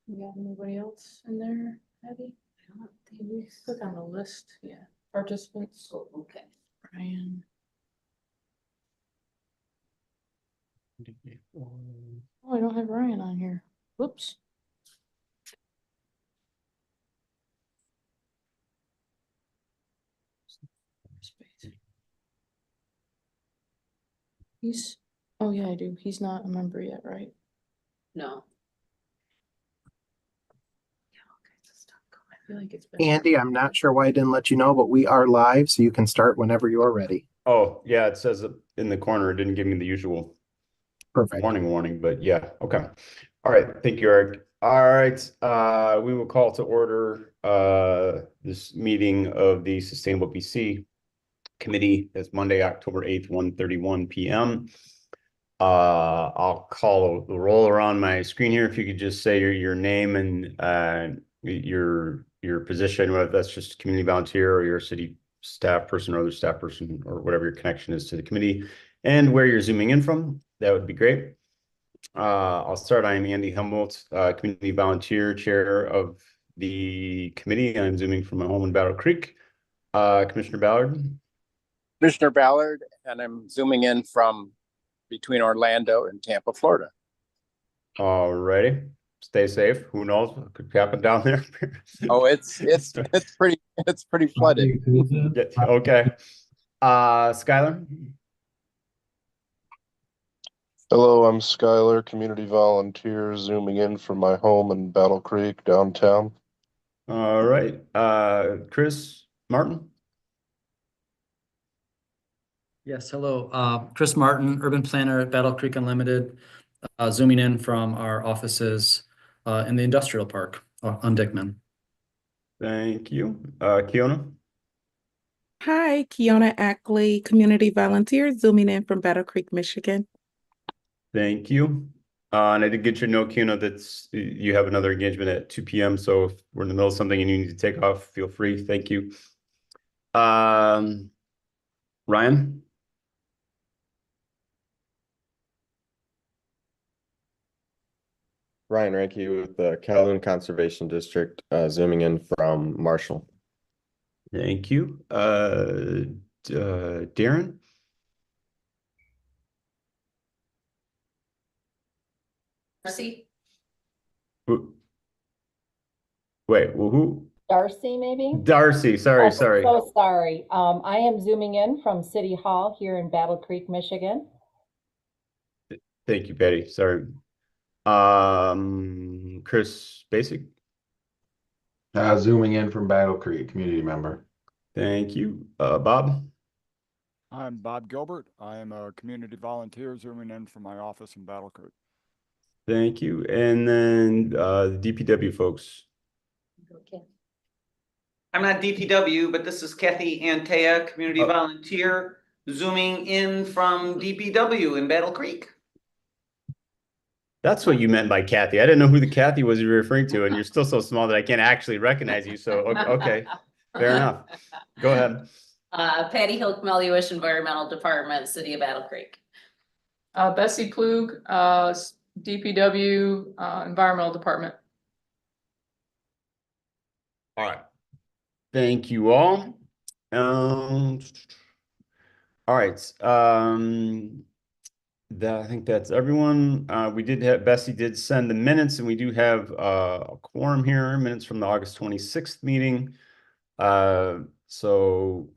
We got anybody else in there, Abby? I don't think we Click on the list, yeah, participants, so, okay. Brian. Oh, I don't have Ryan on here. Whoops. He's, oh yeah, I do. He's not a member yet, right? No. I feel like it's been. Andy, I'm not sure why I didn't let you know, but we are live, so you can start whenever you're ready. Oh, yeah, it says it in the corner. It didn't give me the usual Perfect. warning, but yeah, okay. All right, thank you, Eric. All right, we will call to order this meeting of the Sustainable BC Committee. It's Monday, October 8th, 1:31 p.m. I'll call the roll around my screen here. If you could just say your name and your position, whether that's just community volunteer or your city staff person or other staff person or whatever your connection is to the committee, and where you're zooming in from, that would be great. I'll start. I'm Andy Humboldt, community volunteer, chair of the committee. I'm zooming from my home in Battle Creek. Commissioner Ballard. Commissioner Ballard, and I'm zooming in from between Orlando and Tampa, Florida. All righty. Stay safe. Who knows what could happen down there? Oh, it's pretty flooded. Okay. Skylar. Hello, I'm Skylar, community volunteer, zooming in from my home in Battle Creek, downtown. All right. Chris Martin. Yes, hello. Chris Martin, urban planner at Battle Creek Unlimited, zooming in from our offices in the industrial park on Dickman. Thank you. Kiona. Hi, Kiona Ackley, community volunteer, zooming in from Battle Creek, Michigan. Thank you. And I did get your note, Kiona, that you have another engagement at 2 p.m. So if we're in the middle of something and you need to take off, feel free. Thank you. Ryan. Ryan Ranke with the Calhoun Conservation District, zooming in from Marshall. Thank you. Darren. Darcy? Wait, well, who? Darcy, maybe? Darcy, sorry. So sorry. I am zooming in from City Hall here in Battle Creek, Michigan. Thank you, Betty. Sorry. Chris Basic. Zooming in from Battle Creek, community member. Thank you. Bob. I'm Bob Gilbert. I am a community volunteer zooming in from my office in Battle Creek. Thank you. And then the DPW folks. Okay. I'm not DPW, but this is Kathy Antea, community volunteer, zooming in from DPW in Battle Creek. That's what you meant by Kathy. I didn't know who the Kathy was you were referring to, and you're still so small that I can't actually recognize you. So, okay, fair enough. Go ahead. Patty Hilk-Meluish, Environmental Department, City of Battle Creek. Bessie Plug, DPW, Environmental Department. All right. Thank you all. All right. I think that's everyone. We did have Bessie did send the minutes, and we do have a quorum here, minutes from the August 26th meeting. So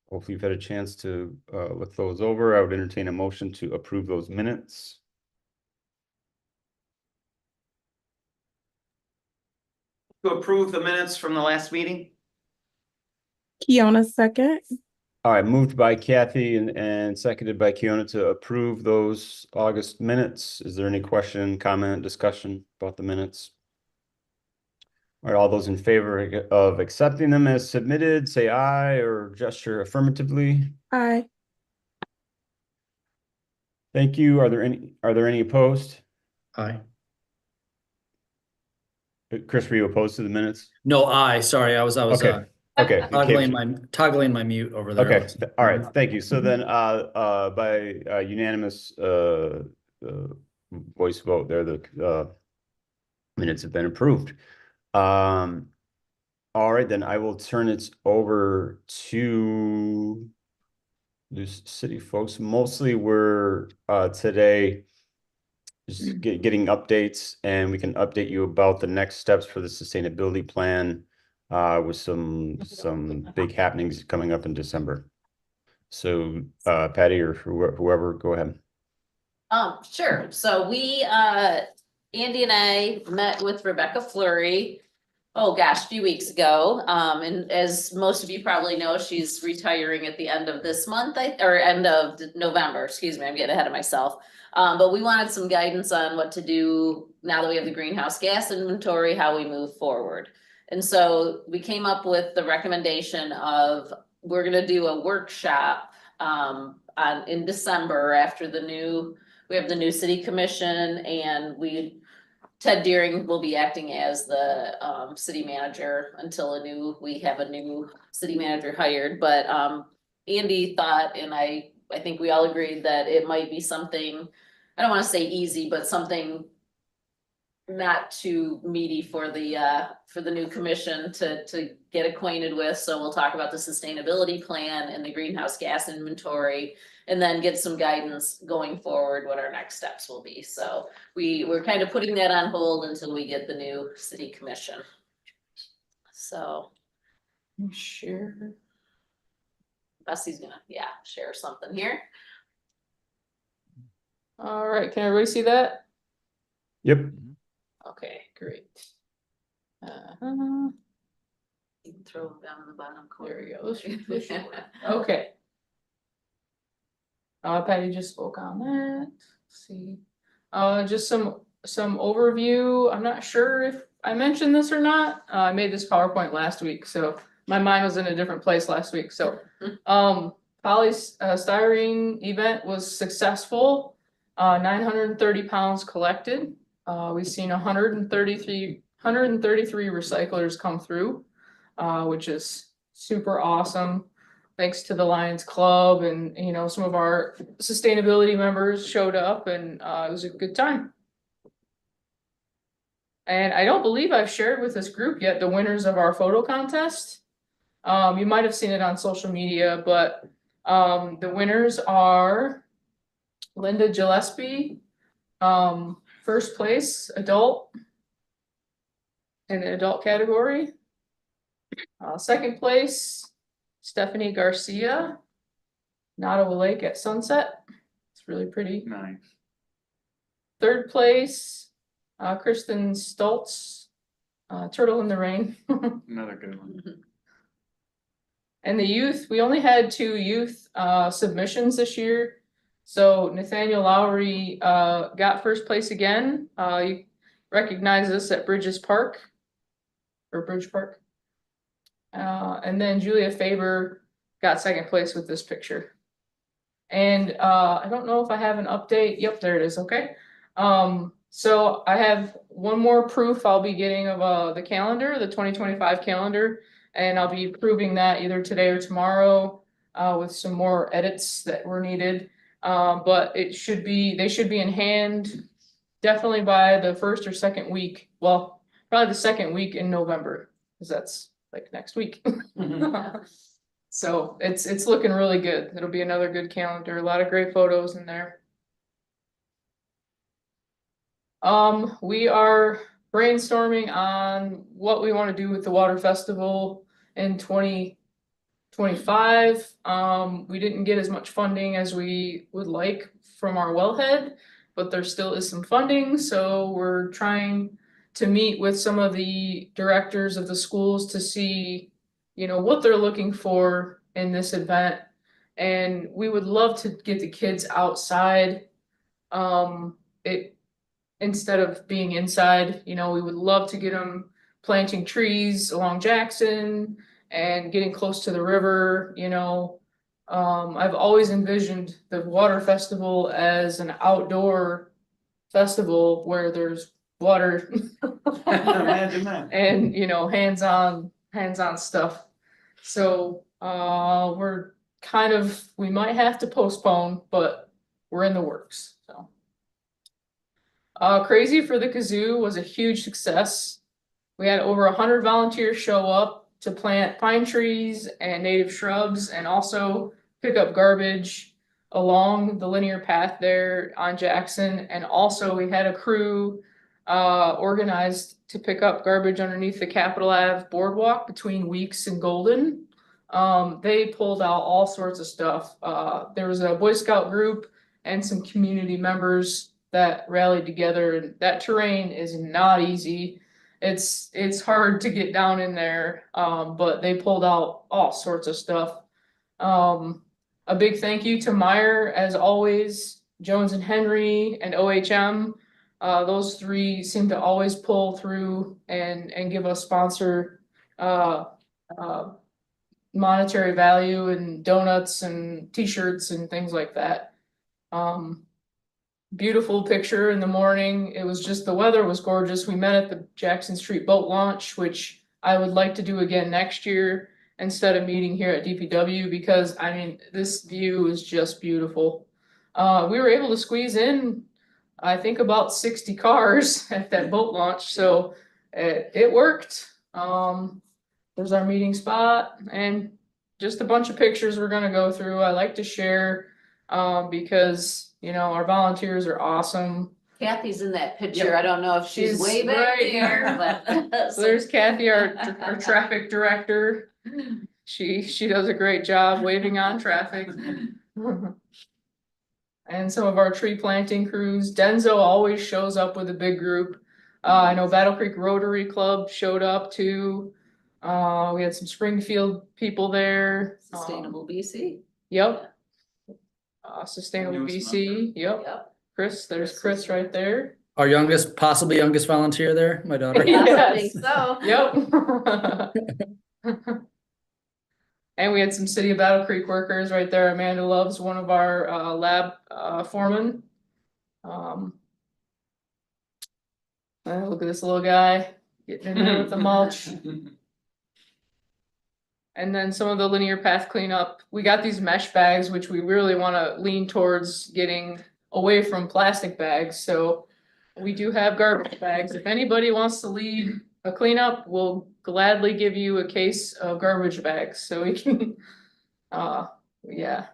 hopefully you've had a chance to look those over. I would entertain a motion to approve those minutes. To approve the minutes from the last meeting. Kiona, second. All right, moved by Kathy and seconded by Kiona to approve those August minutes. Is there any question, comment, discussion about the minutes? All right, all those in favor of accepting them as submitted, say aye or gesture affirmatively. Aye. Thank you. Are there any opposed? Aye. Chris, were you opposed to the minutes? No, aye. Sorry, I was Okay. Okay. toggling my mute over there. Okay. All right. Thank you. So then, by unanimous voice vote, there, the Minutes have been approved. All right, then I will turn it over to the city folks. Mostly we're today just getting updates, and we can update you about the next steps for the sustainability plan with some big happenings coming up in December. So Patty or whoever, go ahead. Sure. So we, Andy and I met with Rebecca Fleury, oh gosh, a few weeks ago. And as most of you probably know, she's retiring at the end of this month, or end of November, excuse me, I'm getting ahead of myself. But we wanted some guidance on what to do now that we have the greenhouse gas inventory, how we move forward. And so we came up with the recommendation of, we're gonna do a workshop in December after we have the new city commission, and Ted Deering will be acting as the city manager until we have a new city manager hired. But Andy thought, and I think we all agreed that it might be something, I don't want to say easy, but something not too meaty for the new commission to get acquainted with. So we'll talk about the sustainability plan and the greenhouse gas inventory, and then get some guidance going forward what our next steps will be. So we're kind of putting that on hold until we get the new city commission. So Sure. Bessie's gonna, share something here. All right, can everybody see that? Yep. Okay, great. You can throw them down in the bottom corner. There we go. This should work. Okay. Patty just spoke on that. Let's see. Just some overview. I'm not sure if I mentioned this or not. I made this PowerPoint last week, so my mind was in a different place last week. So, polystyrene event was successful. 930 pounds collected. We've seen 133 recyclers come through, which is super awesome. Thanks to the Lions Club, and some of our sustainability members showed up, and it was a good time. And I don't believe I've shared with this group yet the winners of our photo contest. You might have seen it on social media, but the winners are Linda Gillespie, first place adult in the adult category. Second place, Stephanie Garcia, Nottawa Lake at sunset. It's really pretty. Nice. Third place, Kristen Stoltz, Turtle in the Rain. Another good one. And the youth, we only had 2 youth submissions this year. So Nathaniel Lowry got first place again. You recognize this at Bridge Park. And then Julia Faber got second place with this picture. And I don't know if I have an update. Yep, there it is. Okay. So I have one more proof I'll be getting of the calendar, the 2025 calendar, and I'll be proving that either today or tomorrow with some more edits that were needed. But they should be in hand definitely by the first or second week. Well, probably the second week in November, because that's like next week. So it's looking really good. It'll be another good calendar. A lot of great photos in there. We are brainstorming on what we want to do with the water festival in 2025. We didn't get as much funding as we would like from our wellhead, but there still is some funding. So we're trying to meet with some of the directors of the schools to see, what they're looking for in this event. And we would love to get the kids outside. Instead of being inside, we would love to get them planting trees along Jackson and getting close to the river. I've always envisioned the water festival as an outdoor festival where there's water Imagine that. and hands-on stuff. So we might have to postpone, but we're in the works. So Crazy for the Kazoo was a huge success. We had over 100 volunteers show up to plant pine trees and native shrubs and also pick up garbage along the linear path there on Jackson. And also we had a crew organized to pick up garbage underneath the Capitol Ave boardwalk between Weeks and Golden. They pulled out all sorts of stuff. There was a Boy Scout group and some community members that rallied together, and that terrain is not easy. It's hard to get down in there, but they pulled out all sorts of stuff. A big thank you to Meyer, as always, Jones and Henry and OHM. Those three seem to always pull through and give us sponsor monetary value and donuts and t-shirts and things like that. Beautiful picture in the morning. It was just, the weather was gorgeous. We met at the Jackson Street boat launch, which I would like to do again next year instead of meeting here at DPW, because I mean, this view is just beautiful. We were able to squeeze in, I think, about 60 cars at that boat launch, so it worked. There's our meeting spot and just a bunch of pictures we're gonna go through. I like to share because, you know, our volunteers are awesome. Kathy's in that picture. Yep. I don't know if she's She's way back right there, but. So there's Kathy, our traffic director. She does a great job waving on traffic. And some of our tree planting crews. Denzo always shows up with a big group. I know Battle Creek Rotary Club showed up too. We had some Springfield people there. Sustainable BC. Yep. Sustainable Newest BC, yep. Yep. Chris, there's Chris right there. Our youngest, possibly youngest volunteer there, my daughter. I think so. Yep. And we had some City of Battle Creek workers right there. Amanda Love's one of our lab foremen. Look at this little guy getting in there with the mulch. And then some of the linear path cleanup. We got these mesh bags, which we really want to lean towards getting away from plastic bags. So we do have garbage bags. If anybody wants to lead a cleanup, we'll gladly give you a case of garbage bags so we can, yeah,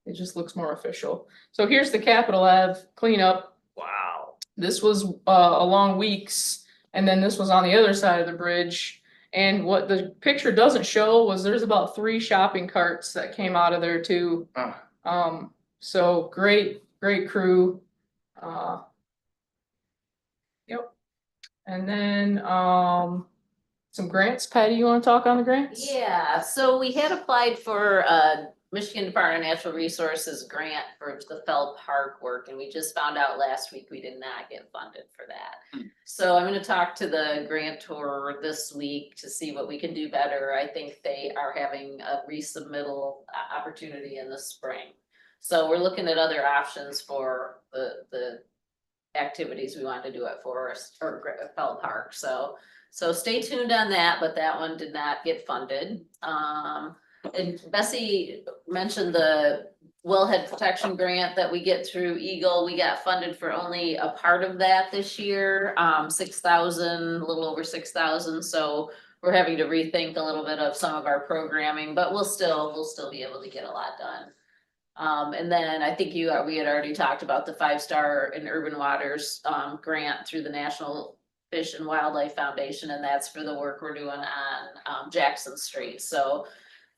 it just looks more official. So here's the Capitol Ave cleanup. Wow. This was along Weeks, and then this was on the other side of the bridge. And what the picture doesn't show was there's about 3 shopping carts that came out of there too. So great crew. Yep. And then some grants. Patty, you want to talk on the grants? Yeah, so we had applied for Michigan Department of Natural Resources grant for the Fell Park work, and we just found out last week we did not get funded for that. So I'm going to talk to the grantor this week to see what we can do better. I think they are having a resubmittal opportunity in the spring. So we're looking at other options for the activities we want to do at Forest or Fell Park. So stay tuned on that, but that one did not get funded. And Bessie mentioned the wellhead protection grant that we get through Eagle. We got funded for only a part of that this year, 6,000, a little over 6,000. So we're having to rethink a little bit of some of our programming, but we'll still be able to get a lot done. And then I think we had already talked about the 5-star in Urban Waters grant through the National Fish and Wildlife Foundation, and that's for the work we're doing on Jackson Street. So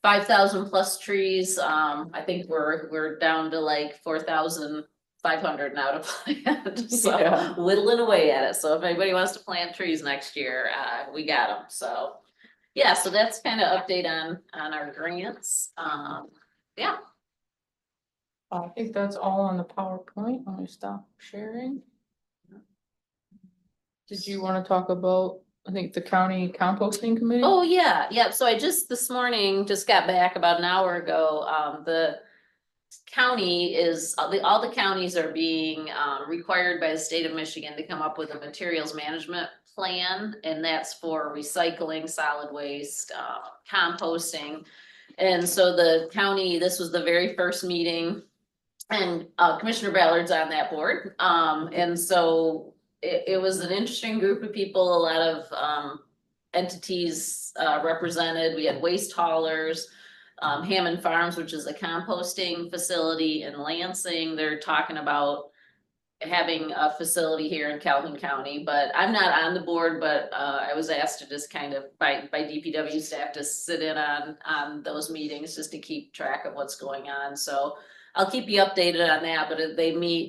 5,000 plus trees. I think we're down to like 4,500 now to plant. So Yeah. whittling away at it. So if anybody wants to plant trees next year, we got them. So yeah, so that's kind of update on our grants. Yeah. I think that's all on the PowerPoint. Let me stop sharing. Did you want to talk about, I think, the county composting committee? Oh, yeah. So I just this morning just got back about an hour ago. The county is, all the counties are being required by the state of Michigan to come up with a materials management plan, and that's for recycling, solid waste, composting. And so the county, this was the very first meeting, and Commissioner Ballard's on that board. And so it was an interesting group of people, a lot of entities represented. We had waste haulers, Hammond Farms, which is a composting facility in Lansing. They're talking about having a facility here in Calhoun County, but I'm not on the board, but I was asked to just kind of by DPW staff to sit in on those meetings just to keep track of what's going on. So I'll keep you updated on that, but if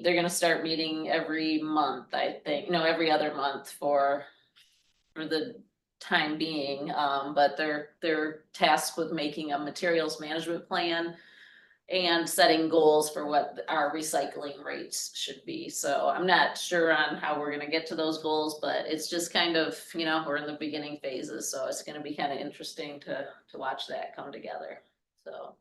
they're gonna start meeting every month, I think, no, every other month for the time being. But they're tasked with making a materials management plan and setting goals for what our recycling rates should be. So I'm not sure on how we're gonna get to those goals, but it's just kind of, we're in the beginning phases, so it's gonna be kind of interesting to watch that come together, so.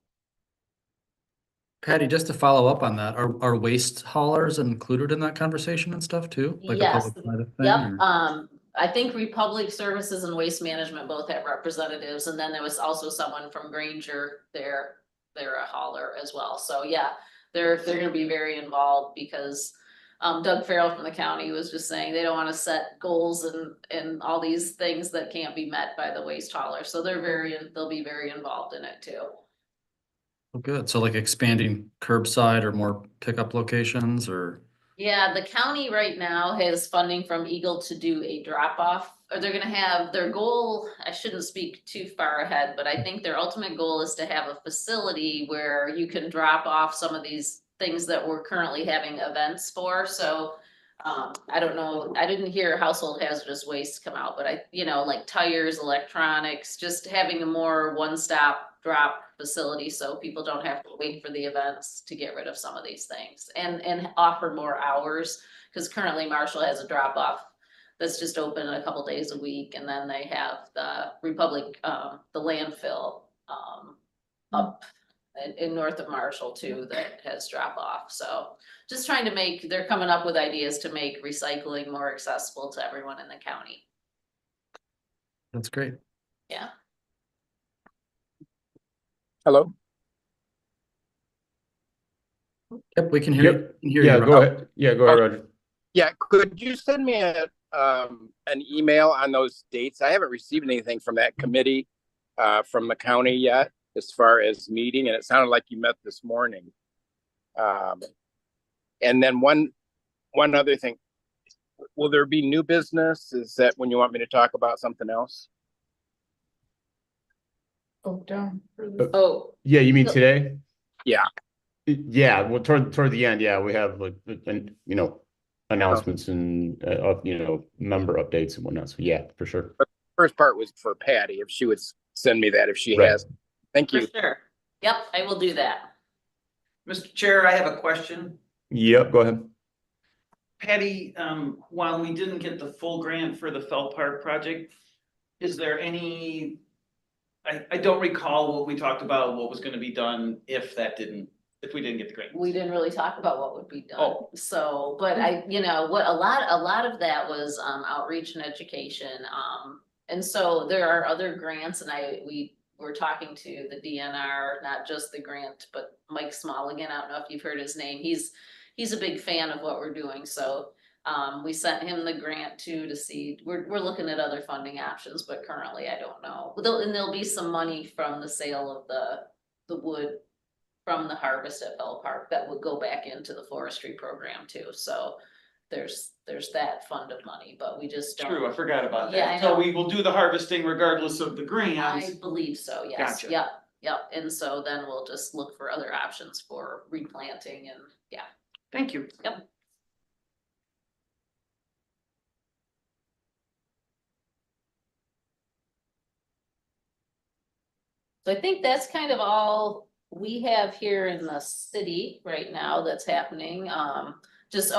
Patty, just to follow up on that, are waste haulers included in that conversation and stuff too? Like a Yes, public-private thing, yep, or- I think Republic Services and Waste Management both have representatives, and then there was also someone from Granger there. They're a hauler as well, so yeah, they're gonna be very involved because Doug Farrell from the county was just saying they don't wanna set goals and all these things that can't be met by the waste hauler, so they'll be very involved in it too. Oh, good. So like expanding curbside or more pickup locations or? Yeah, the county right now has funding from Eagle to do a drop off, or they're gonna have their goal, I shouldn't speak too far ahead, but I think their ultimate goal is to have a facility where you can drop off some of these things that we're currently having events for, so I don't know, I didn't hear household hazardous waste come out, but like tires, electronics, just having a more one-stop drop facility so people don't have to wait for the events to get rid of some of these things and offer more hours. Cause currently Marshall has a drop off that's just open a couple days a week. And then they have the Republic, the landfill, up in north of Marshall too, that has drop off. So just trying to they're coming up with ideas to make recycling more accessible to everyone in the county. That's great. Yeah. Hello? Yep, we can hear Yep. you. We can hear Yeah, you. go ahead. Yeah, go ahead, Roger. Yeah, could you send me an email on those dates? I haven't received anything from that committee from the county yet as far as meeting, and it sounded like you met this morning. And then one other thing, will there be new business? Is that when you want me to talk about something else? Oh, down. Oh, Yeah, you mean today? Yeah. Yeah, well, toward the end, yeah, we have like, announcements and, member updates and whatnot. So yeah, for sure. But the first part was for Patty, if she would send me that, if she Right. has. Thank for you. sure. Yep, I will do that. Mr. Chair, I have a question. Yep, go ahead. Patty, while we didn't get the full grant for the Felt Park project, is there any, I don't recall what we talked about, what was gonna be done if we didn't get the grant. We didn't really talk about what would be done. Oh. So, but a lot of that was outreach and education. And so there are other grants and we were talking to the DNR, not just the grant, but Mike Smolligan. I don't know if you've heard his name. He's a big fan of what we're doing. So we sent him the grant to see, we're looking at other funding options, but currently I don't know. And there'll be some money from the sale of the wood from the harvest at Bell Park that would go back into the forestry program too. So there's that fund of money, but we just don't. True, I forgot about Yeah, that. I So know. we will do the harvesting regardless of the I grants. believe so, yes. Gotcha. Yep. And so then we'll just look for other options for replanting and yeah. Thank you. Yep. So I think that's kind of all we have here in the city right now that's happening.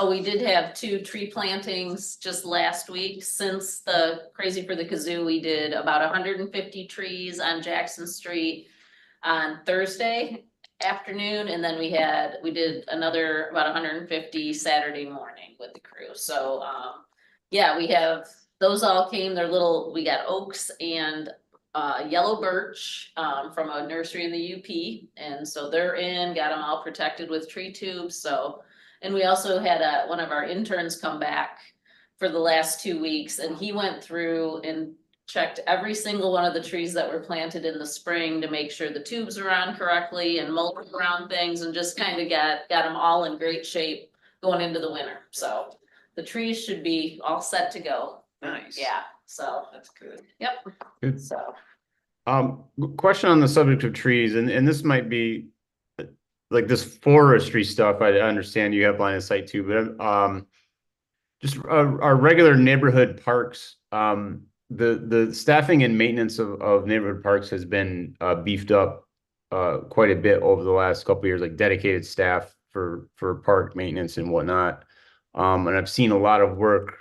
We did have 2 tree plantings just last week. Since the Crazy for the Kazoo, we did about 150 trees on Jackson Street on Thursday afternoon, and then we did another about 150 Saturday morning with the crew. So yeah, we have those all came. We got oaks and yellow birch from a nursery in the UP, and so they're got them all protected with tree tubes. So, and we also had one of our interns come back for the last 2 weeks, and he went through and checked every single one of the trees that were planted in the spring to make sure the tubes were on correctly and mowed around things and just kind of got them all in great shape going into the winter. So the trees should be all set to go. Nice. Yeah, so, That's good. yep, Good. so. Question on the subject of trees, and this might be like this forestry stuff. I understand you have line of sight too, but just our regular neighborhood parks. The staffing and maintenance of neighborhood parks has been beefed up quite a bit over the last couple of years, like dedicated staff for park maintenance and whatnot. And I've seen a lot of work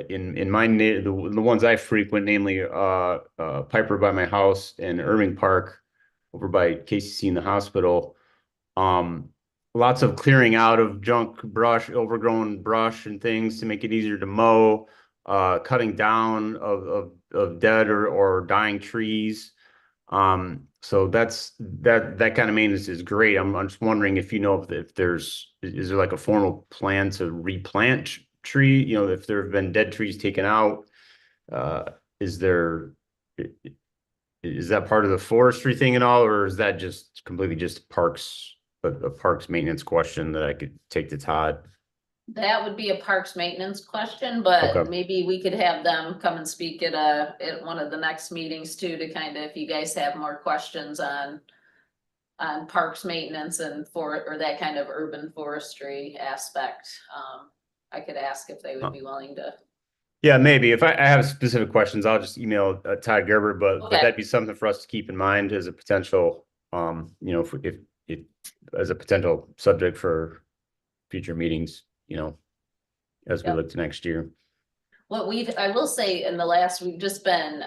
in my the ones I frequent, namely Piper by my house and Irving Park over by KCC in the hospital. Lots of clearing out of junk brush, overgrown brush and things to make it easier to mow, cutting down of dead or dying trees. So that kind of maintenance is great. I'm just wondering if you know if is there like a formal plan to replant tree, you know, if there have been dead trees taken out, is that part of the forestry thing at all, or is that just completely just parks, a parks maintenance question that I could take to Todd? That would be a parks maintenance question, but Okay. maybe we could have them come and speak at one of the next meetings too, to kind of, if you guys have more questions on parks maintenance and or that kind of urban forestry aspect. I could ask if they would be willing to. Yeah, maybe. If I have specific questions, I'll just email Todd Gerber, but Okay. that'd be something for us to keep in mind as a potential, you know, if as a potential subject for future meetings, you know, as we Yep. look to next year. What I will say in the last, we've just been,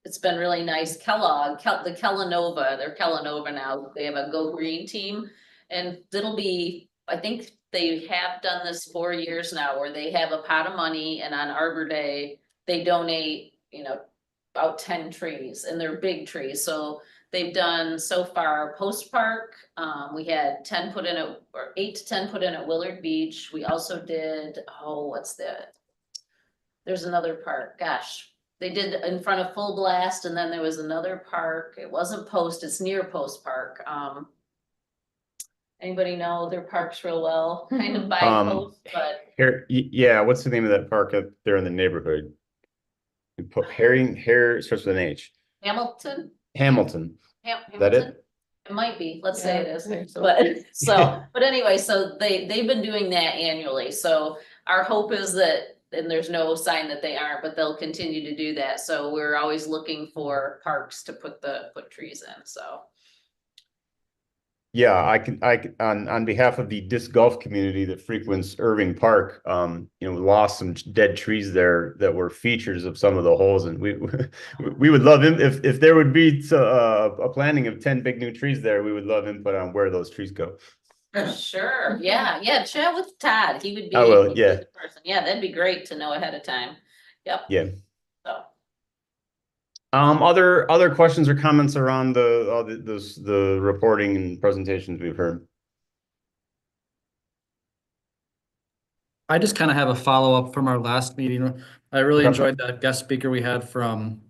it's been really nice. the Kellanova, they're Kellanova now, they have a Go Green team. And it'll be, I think they have done this 4 years now, where they have a pot of money and on Arbor Day, they donate, you know, about 10 trees, and they're big trees. So they've done so far Post Park. We had 10 put in or 8 to 10 put in at Willard Beach. We also did, there's another park, gosh. They did in front of Full Blast, and then there was another park. It wasn't Post, it's near Post Park. Anybody know their parks real well? Kind of by Post, but Here, yeah, what's the name of that park up there in the neighborhood? We put it starts with an H. Hamilton? Hamilton. Is that Hamilton? it? It might be, let's say Yeah, it I is, think so. but anyway, so they've been doing that annually, so our hope is that, and there's no sign that they aren't, but they'll continue to do that, so we're always looking for parks to put trees in, so. Yeah, I can on behalf of the disc golf community that frequents Irving Park, you know, we lost some dead trees there that were features of some of the holes, and we would love him if there would be a planting of 10 big new trees there. We would love input on where those trees go. Sure, yeah, chat with Todd, he would be. I will, he'd be yeah. the person. Yeah, that'd be great to know ahead of time. Yep. Yeah. So. Other questions or comments around the reporting and presentations we've heard? I just kind of have a follow-up from our last meeting. I really Okay. enjoyed that guest speaker we had from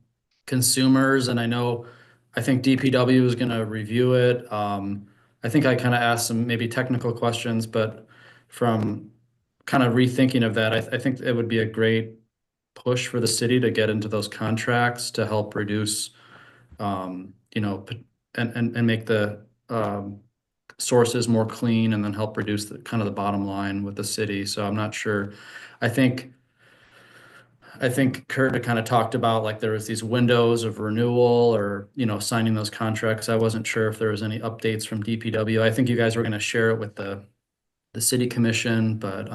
consumers, and I think DPW is going to review it. I think I kind of asked some maybe technical questions, but from kind of rethinking of that, I think it would be a great push for the city to get into those contracts to help reduce, you know, and make the sources more clean, and then help reduce the kind of the bottom line with the city. So I'm not sure. I think Kurt had kind of talked about like there was these windows of renewal or, you know, signing those contracts. I wasn't sure if there was any updates from DPW. I think you guys were going to share it with the city commission, but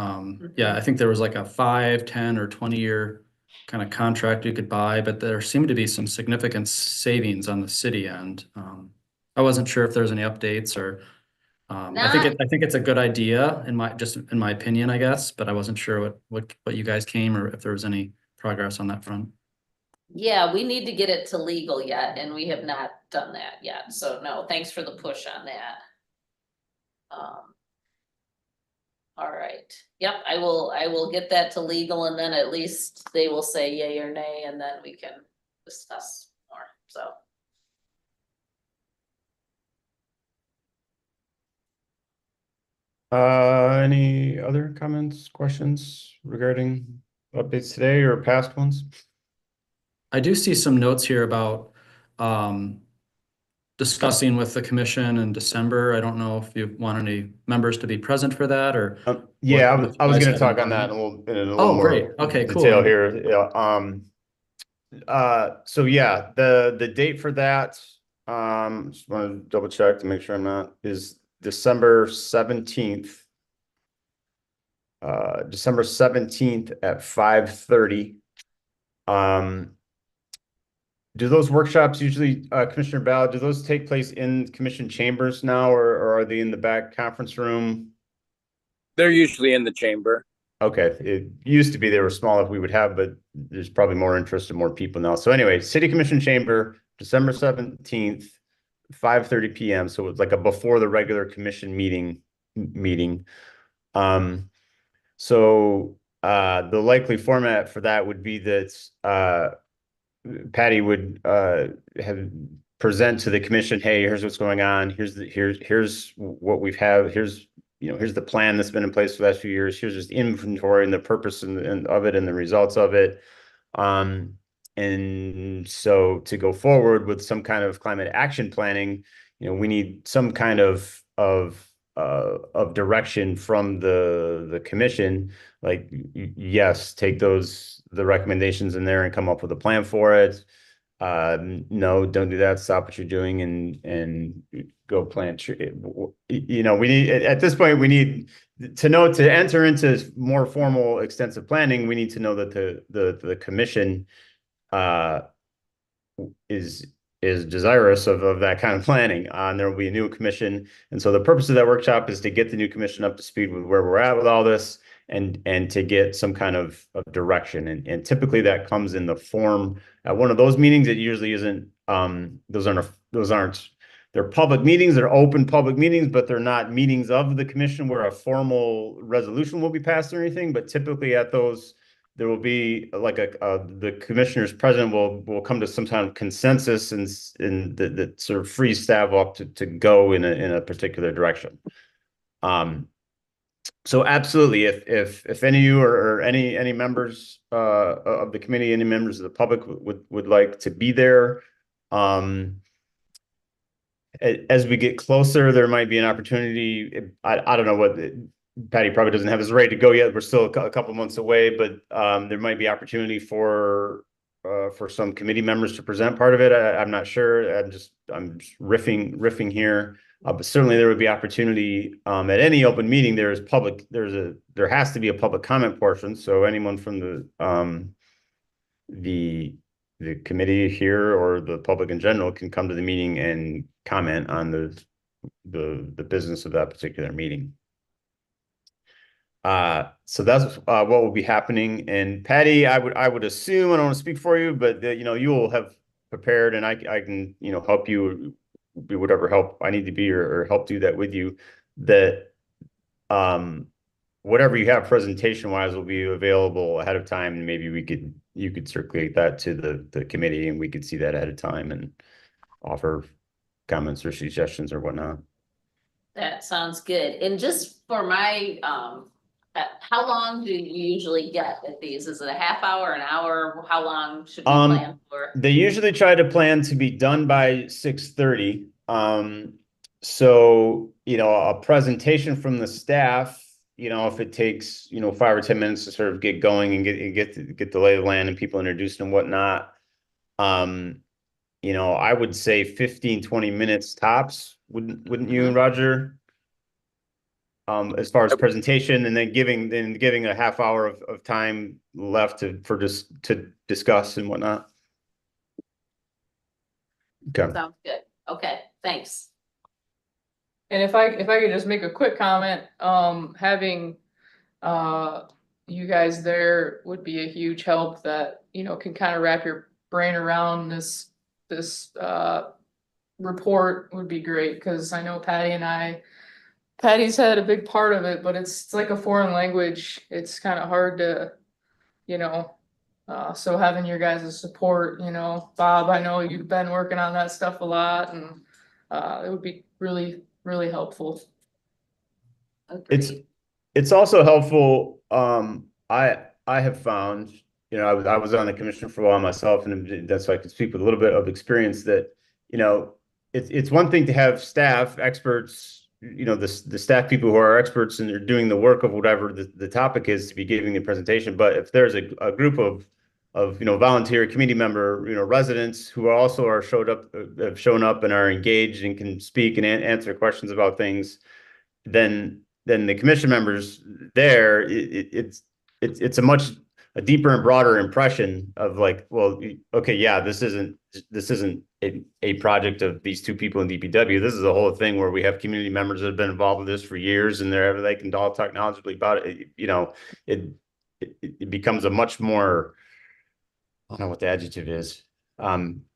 yeah, I think there was like a 5, 10 or 20-year kind of contract you could buy, but there seemed to be some significant savings on the city end. I wasn't sure if there's any updates or I think it's a good idea in my opinion, I guess, but I wasn't sure what you guys came or if there was any progress on that front. Yeah, we need to get it to legal yet, and we have not done that yet. So no, thanks for the push on that. All right. Yep, I will get that to legal and then at least they will say yay or nay and then we can discuss more, so. Any other comments, questions regarding updates today or past ones? I do see some notes here about discussing with the commission in December. I don't know if you want any members to be present for that or. Yeah, what I was you going guys to have talk in on that mind. in a little Oh, more great. Okay, cool. detail here. Yeah. So yeah, the date for that, just want to double check to make sure I'm not, is December 17th. December 17th at 5:30. Do those workshops usually, Commissioner Ballard, do those take place in commission chambers now, or are they in the back conference room? They're usually in the chamber. Okay, it used to be they were small if we would have, but there's probably more interest and more people now. So anyway, City Commission Chamber, December 17th, 5:30 p.m. So it's like a before the regular commission meeting. So the likely format for that would be that Patty would have present to the commission, hey, here's what's going on, here's what we've had, here's the plan that's been in place for the last few years, here's just inventory and the purpose and of it and the results of it. And so to go forward with some kind of climate action planning, we need some kind of direction from the commission, like, yes, take the recommendations in there and come up with a plan for it. No, don't do that. Stop what you're doing and go plant tree. We need, at this point, we need to know, to enter into more formal extensive planning, we need to know that the commission is desirous of that kind of planning. And there will be a new commission. And so the purpose of that workshop is to get the new commission up to speed with where we're at with all this and to get some kind of direction. And typically that comes in the form at one of those meetings. It usually isn't, those aren't, they're public meetings, they're open public meetings, but they're not meetings of the commission where a formal resolution will be passed or anything. But typically at those, there will be like the commissioners present will come to some kind of consensus and that sort of free staff up to go in a particular direction. So absolutely, if any of you or any members of the committee, any members of the public would like to be there, as we get closer, there might be an opportunity. I don't know what. Patty probably doesn't have his ready to go yet. We're still a couple months away, but there might be opportunity for some committee members to present part of it. I'm not sure. I'm just riffing here. But certainly there would be opportunity at any open meeting. There has to be a public comment portion. So anyone from the committee here or the public in general can come to the meeting and comment on the business of that particular meeting. So that's what will be happening. And Patty, I would assume, I don't want to speak for you, but you will have prepared, and I can help you, be whatever help I need to be or help do that with you. That whatever you have presentation wise will be available ahead of time, and maybe you could circulate that to the committee, and we could see that ahead of time and offer comments or suggestions or whatnot. That sounds good. And just for my how long do you usually get at these? Is it a half hour, an hour? How long should we plan for? They usually try to plan to be done by 6:30. So, a presentation from the staff, if it takes, 5 or 10 minutes to sort of get going and get the lay of the land and people introduced and whatnot. I would say 15, 20 minutes tops. Wouldn't you, Roger? As far as presentation, and then giving a half hour of time left to discuss and whatnot. Okay. Sounds good. Okay, thanks. And if I could just make a quick comment, having you guys there would be a huge help that, can kind of wrap your brain around this report would be great, because I know Patty and I Patty's had a big part of it, but it's like a foreign language. It's kind of hard to, you know, so having your guys' support, you know, Bob, I know you've been working on that stuff a lot, and it would be really, really helpful. Agreed. It's also helpful. I have found, you know, I was on the commission for a while myself, and that's why I can speak with a little bit of experience that, you know, it's one thing to have staff experts, you know, the staff people who are experts and they're doing the work of whatever the topic is to be giving the presentation. But if there's a group of you know, volunteer community member, you know, residents who also have shown up and are engaged and can speak and answer questions about things, then the commission members there, it's a much deeper and broader impression of like, well, okay, yeah, this isn't a project of these two people in DPW. This is a whole thing where we have community members that have been involved with this for years, and they can all talk knowledgeably about it. You know, it becomes a much more, I don't know what the adjective is.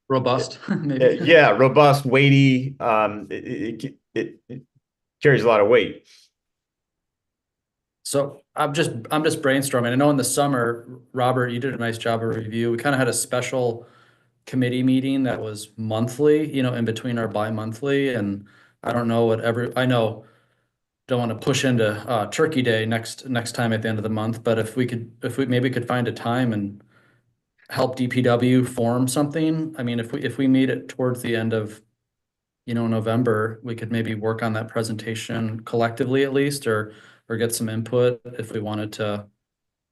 Robust, maybe. Yeah, robust, weighty. It carries a lot of weight. So I'm just brainstorming. I know in the summer, Robert, you did a nice job of review. We kind of had a special committee meeting that was monthly, you know, in between our bi-monthly. And I don't know I know, don't want to push into Turkey Day next time at the end of the month, but if we maybe could find a time and help DPW form something. I mean, if we meet it towards the end of, you know, November, we could maybe work on that presentation collectively at least, or get some input if we wanted to,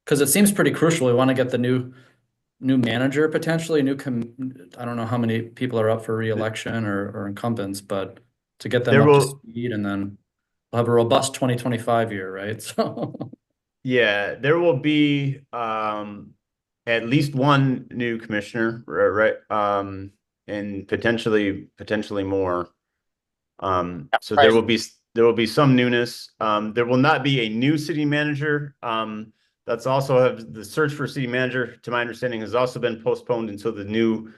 because it seems pretty crucial. We want to get the new manager, potentially I don't know how many people are up for re-election or incumbents, but to get them up to speed, and then we'll have a robust 2025 year, right? So yeah, there will be at least one new commissioner, right? And potentially more. So there will be some newness. There will not be a new city manager. That's also the search for city manager, to my understanding, has also been postponed until the new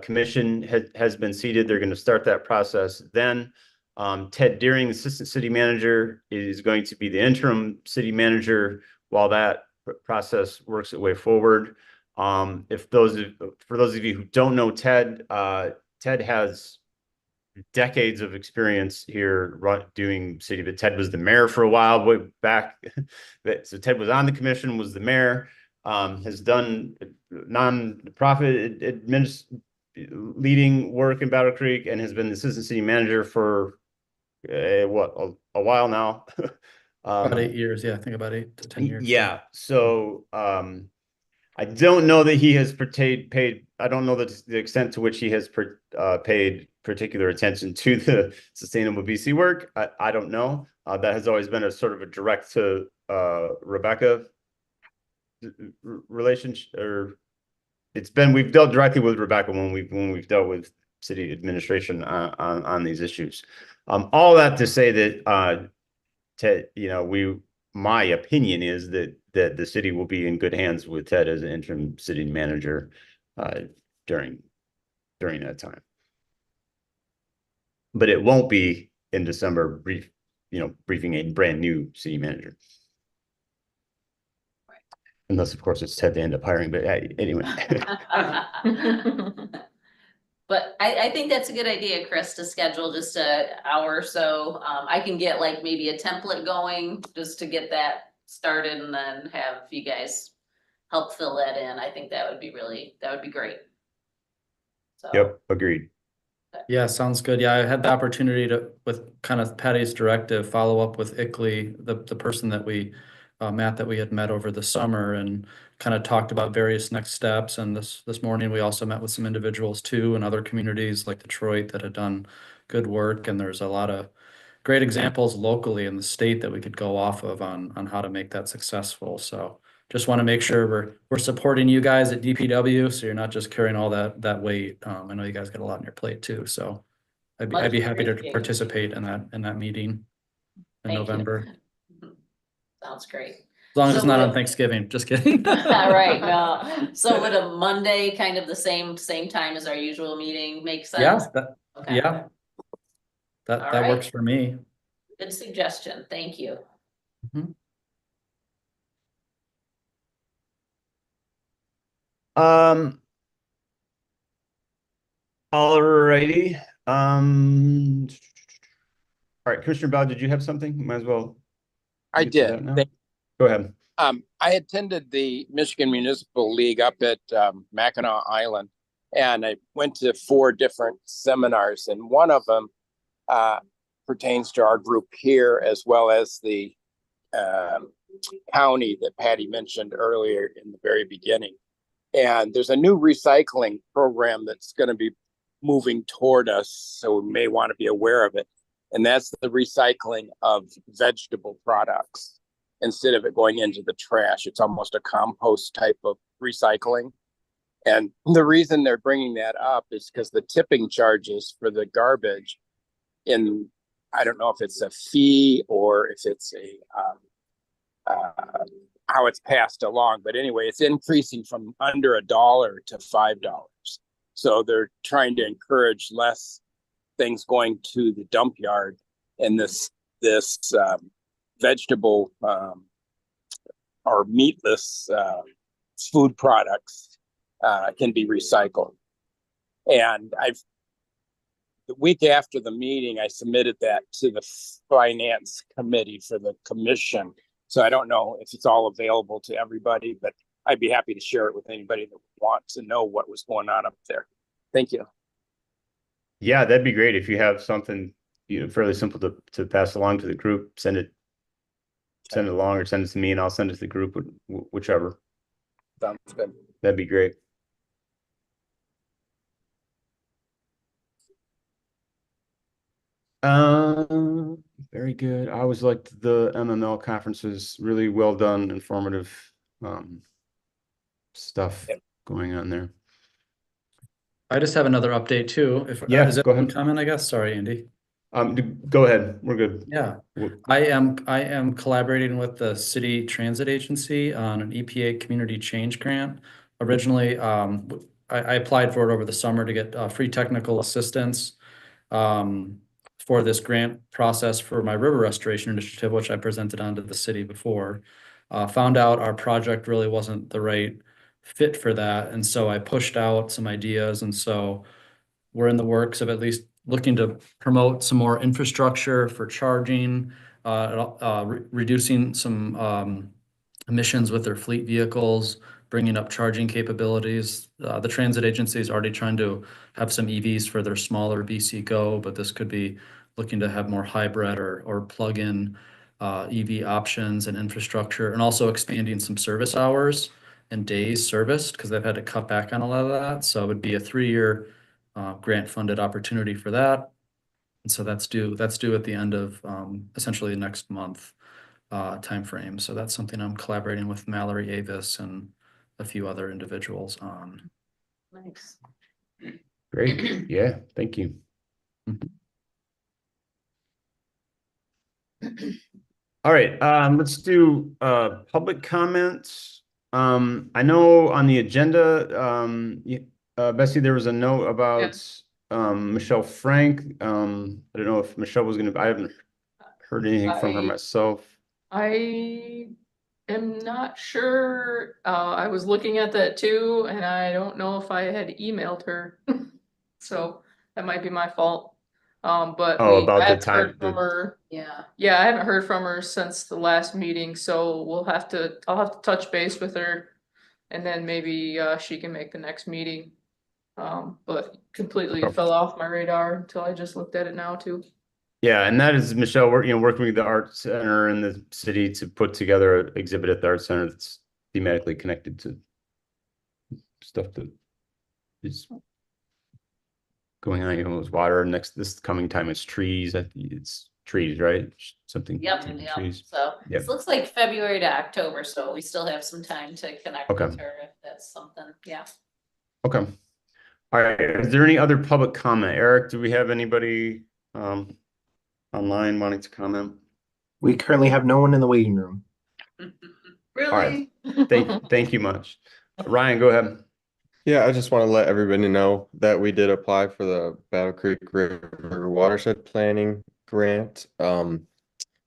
commission has been seated. They're going to start that process then. Ted Deering, assistant city manager, is going to be the interim city manager while that process works its way forward. For those of you who don't know Ted, Ted has decades of experience here doing city, but Ted was the mayor for a while way back. So Ted was on the commission, was the mayor, has done non-profit leading work in Battle Creek, and has been the assistant city manager for a while now. about 8 years. Yeah, I think about 8 to 10 years. Yeah. So I don't know that he has paid. I don't know the extent to which he has paid particular attention to the Sustainable BC work. I don't know. That has always been a sort of a direct to Rebecca relationship, or we've dealt directly with Rebecca when we've dealt with city administration on these issues. All that to say that Ted, you know, my opinion is that the city will be in good hands with Ted as an interim city manager during that time. But it won't be in December briefing a brand new city manager. Right. Unless, of course, it's Ted to end up hiring, but anyway. But I think that's a good idea, Chris, to schedule just an hour or so. I can get like maybe a template going just to get that started, and then have you guys help fill that in. I think that would be great. So. Yep, agreed. Yeah, sounds good. Yeah, I had the opportunity to, with kind of Patty's directive, follow up with Ickley, the person that Matt, that we had met over the summer, and kind of talked about various next steps. And this morning, we also met with some individuals too, in other communities like Detroit that had done good work. And there's a lot of great examples locally in the state that we could go off of on how to make that successful. So just want to make sure we're supporting you guys at DPW, so you're not just carrying all that weight. I know you guys got a lot on your plate too, so I'd be happy to participate in that meeting in November. Sounds great. As long as it's not on Thanksgiving. Just kidding. Right, no. So would a Monday, kind of the same time as our usual meeting, make sense? Yeah, that works for me. Good suggestion. Thank you. Alrighty. All right, Commissioner Bell, did you have something? Might as well. I get to that did. now. Go ahead. I attended the Michigan Municipal League up at Mackinac Island, and I went to 4 different seminars, and one of them pertains to our group here, as well as the county that Patty mentioned earlier in the very beginning. And there's a new recycling program that's going to be moving toward us, so we may want to be aware of it. And that's the recycling of vegetable products. Instead of it going into the trash, it's almost a compost type of recycling. And the reason they're bringing that up is because the tipping charges for the garbage I don't know if it's a fee or if it's how it's passed along, but anyway, it's increasing from under $1 to $5. So they're trying to encourage less things going to the dump yard, and this vegetable or meatless food products can be recycled. And the week after the meeting, I submitted that to the finance committee for the commission. So I don't know if it's all available to everybody, but I'd be happy to share it with anybody that wants to know what was going on up there. Thank you. Yeah, that'd be great if you have something, fairly simple to pass along to the group. Send it along, or send it to me, and I'll send it to the group, whichever. Sounds good. That'd be great. Very good. I always liked the MML conferences. Really well done, informative stuff going on there. I just have another update too. If Yeah, go ahead. Comment, I guess. Sorry, Andy. Go ahead. We're good. Yeah, I am collaborating with the City Transit Agency on an EPA Community Change Grant. Originally, I applied for it over the summer to get free technical assistance for this grant process for my river restoration initiative, which I presented onto the city before. Found out our project really wasn't the right fit for that, and so I pushed out some ideas, and so we're in the works of at least looking to promote some more infrastructure for charging, reducing some emissions with their fleet vehicles, bringing up charging capabilities. The transit agency is already trying to have some EVs for their smaller BC Go, but this could be looking to have more hybrid or plug-in EV options and infrastructure, and also expanding some service hours and days serviced, because they've had to cut back on a lot of that. So it would be a 3-year grant-funded opportunity for that. And so that's due at the end of essentially next month timeframe. So that's something I'm collaborating with Mallory Avis and a few other individuals on. Nice. Great. Yeah, thank you. All right, let's do public comments. I know on the agenda, Bessie, there was a note about Michelle Frank. I don't know if Michelle was I haven't heard anything from her myself. I am not sure. I was looking at that too, and I don't know if I had emailed her. So that might be my fault. But about I the haven't time. heard from her. Yeah. Yeah, I haven't heard from her since the last meeting, so I'll have to touch base with her, and then maybe she can make the next meeting. But completely fell off my radar until I just looked at it now too. Yeah, and that is Michelle, working with the Art Center in the city to put together an exhibit at the Art Center that's thematically connected to stuff that is going on. It's water. This coming time it's trees. It's trees, right? Something. Yep. Trees. So it looks like February to October, so we still have some time to connect with her if that's something. Yeah. Okay. All right. Is there any other public comment? Eric, do we have anybody online wanting to comment? We currently have no one in the waiting room. Really? All right. Thank you much. Ryan, go ahead. Yeah, I just want to let everybody know that we did apply for the Battle Creek River Watershed Planning Grant.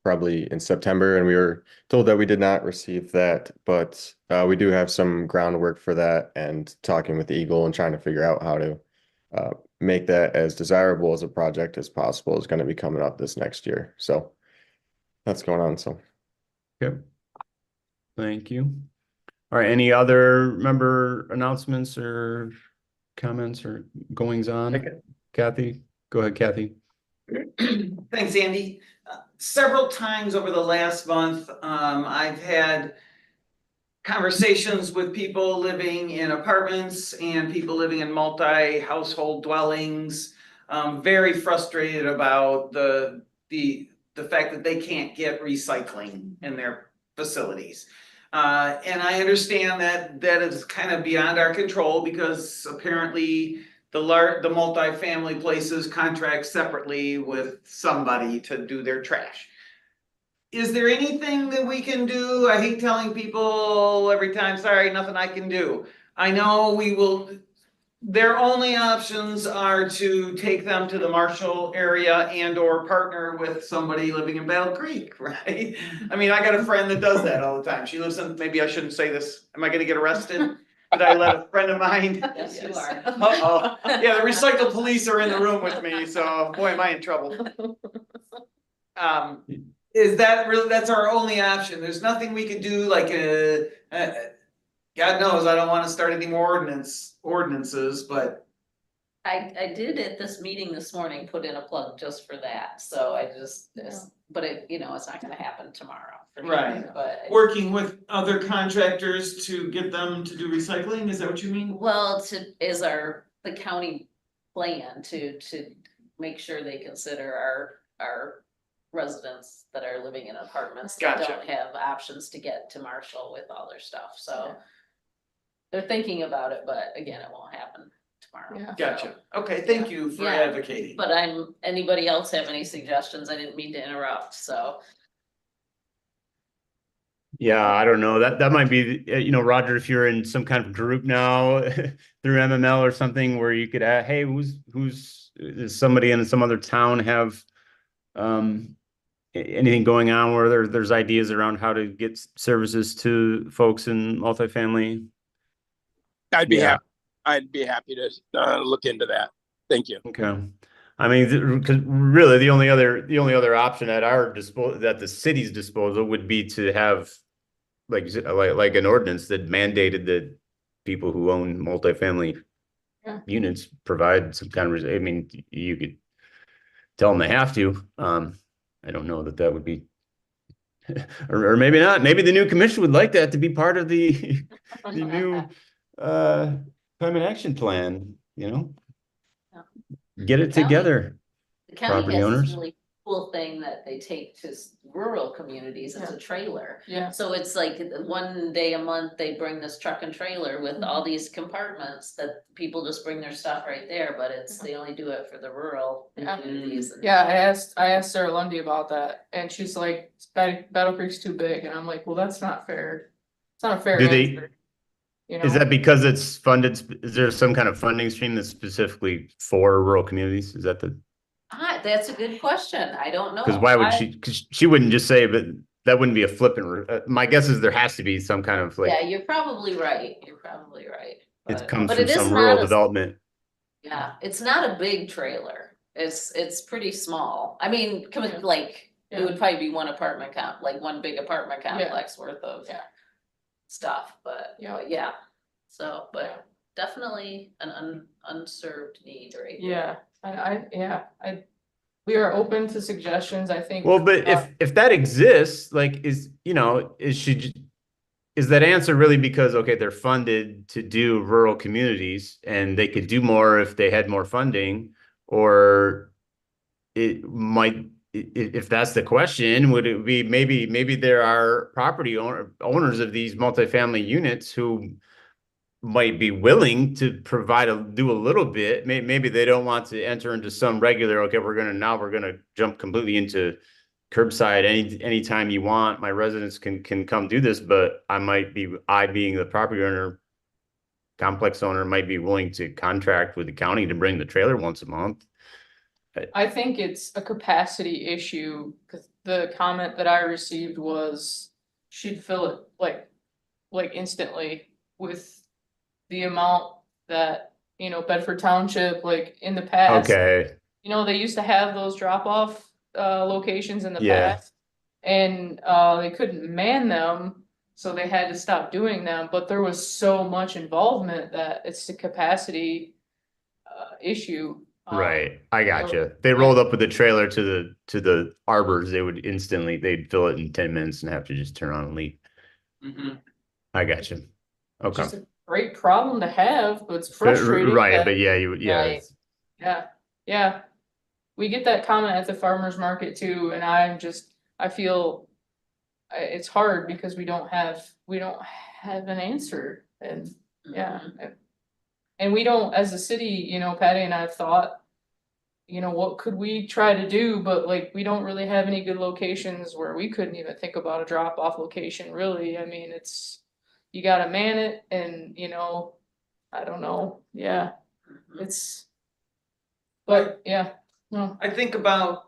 probably in September, and we were told that we did not receive that, but we do have some groundwork for that, and talking with Eagle and trying to figure out how to make that as desirable as a project as possible is going to be coming up this next year. So that's going on. So Okay. Thank you. All right, any other member announcements or comments or goings on? Kathy, go ahead, Kathy. Thanks, Andy. Several times over the last month, I've had conversations with people living in apartments and people living in multi-household dwellings. Very frustrated about the fact that they can't get recycling in their facilities. And I understand that that is kind of beyond our control because apparently the multifamily places contract separately with somebody to do their trash. Is there anything that we can do? I hate telling people every time, sorry, nothing I can do. I know we will, their only options are to take them to the Marshall area and or partner with somebody living in Battle Creek, right? I mean, I got a friend that does that all the time. She lives in, maybe I shouldn't say this. Am I gonna get arrested? Did I let a friend of mine? Yes, you are. Uh-oh. Yeah, the recycle police are in the room with me, so boy, am I in trouble. Is that really, that's our only option? There's nothing we could do like God knows, I don't want to start any more ordinances, but. I did at this meeting this morning, put in a plug just for that, so I just, but it, you know, it's not gonna happen tomorrow. for sure, Right. But. Working with other contractors to get them to do recycling, is that what you mean? Well, is the county plan to make sure they consider our residents that are living in apartments that Gotcha. don't have options to get to Marshall with all their stuff, so. They're thinking about it, but again, it won't happen tomorrow. Yeah. Gotcha. Okay, thank you for Yeah. advocating. But anybody else have any suggestions? I didn't mean to interrupt, so. Yeah, I don't know. That might be, Roger, if you're in some kind of group now through MML or something where you could add, hey, does somebody in some other town have anything going on where there's ideas around how to get services to folks in multifamily? I'd be happy to look into that. Thank you. Okay. I mean, because really the only other option at our disposal, at the city's disposal, would be to have like an ordinance that mandated that people who own multifamily units provide some kind of, I mean, you could tell them they have to. I don't know that would be, or maybe not. Maybe the new commission would like that to be part of the new climate action plan, get it together. The county Property has owners. this really cool thing that they take to rural communities. It's a trailer. Yeah. So it's like one day a month, they bring this truck and trailer with all these compartments that people just bring their stuff right there, but they only do it for the rural communities. Yeah, I asked Sarah Lundy about that and she's like, Battle Creek's too big. And I'm like, well, that's not fair. It's not a fair answer. Is that because it's funded? Is there some kind of funding stream that's specifically for rural communities? Is that That's a good question. I don't know. because why would she? Because she wouldn't just say, but that wouldn't be a flippant. My guess is there has to be some kind of Yeah, you're probably right. It comes but from it is some not rural a- development. Yeah, it's not a big trailer. It's pretty small. I mean, it would probably be one big apartment complex worth of stuff, but yeah. So, but definitely an unserved need right there. Yeah, we are open to suggestions, I think. Well, but if that exists, is that answer really because, okay, they're funded to do rural communities and they could do more if they had more funding, or it might, if that's the question, would it be maybe there are property owners of these multifamily units who might be willing to do a little bit. Maybe they don't want to enter into some regular, okay, we're gonna jump completely into curbside anytime you want. My residents can come do this, but I being the property owner, complex owner, might be willing to contract with the county to bring the trailer once a month. I think it's a capacity issue, because the comment that I received was she'd fill it like instantly with the amount that, Bedford Township, like in the past. Okay, They used to have those drop off locations in the Yeah. past. And they couldn't man them, so they had to stop doing them, but there was so much involvement that it's a capacity issue. right. I so- gotcha. They rolled up with the trailer to the arbors, they'd fill it in 10 minutes and have to just turn on and leave. Mhm. I gotcha. Okay. Just a great problem to have, but it's frustrating. Right, that- but yeah. Right. Yeah. We get that comment at the farmer's market too, and I feel it's hard because we don't have an answer, and yeah. And we don't, as a city, Patty and I have thought, what could we try to do, but like, we don't really have any good locations where we couldn't even think about a drop off location, really. I mean, you gotta man it, and I don't know, yeah, but yeah, no. I think about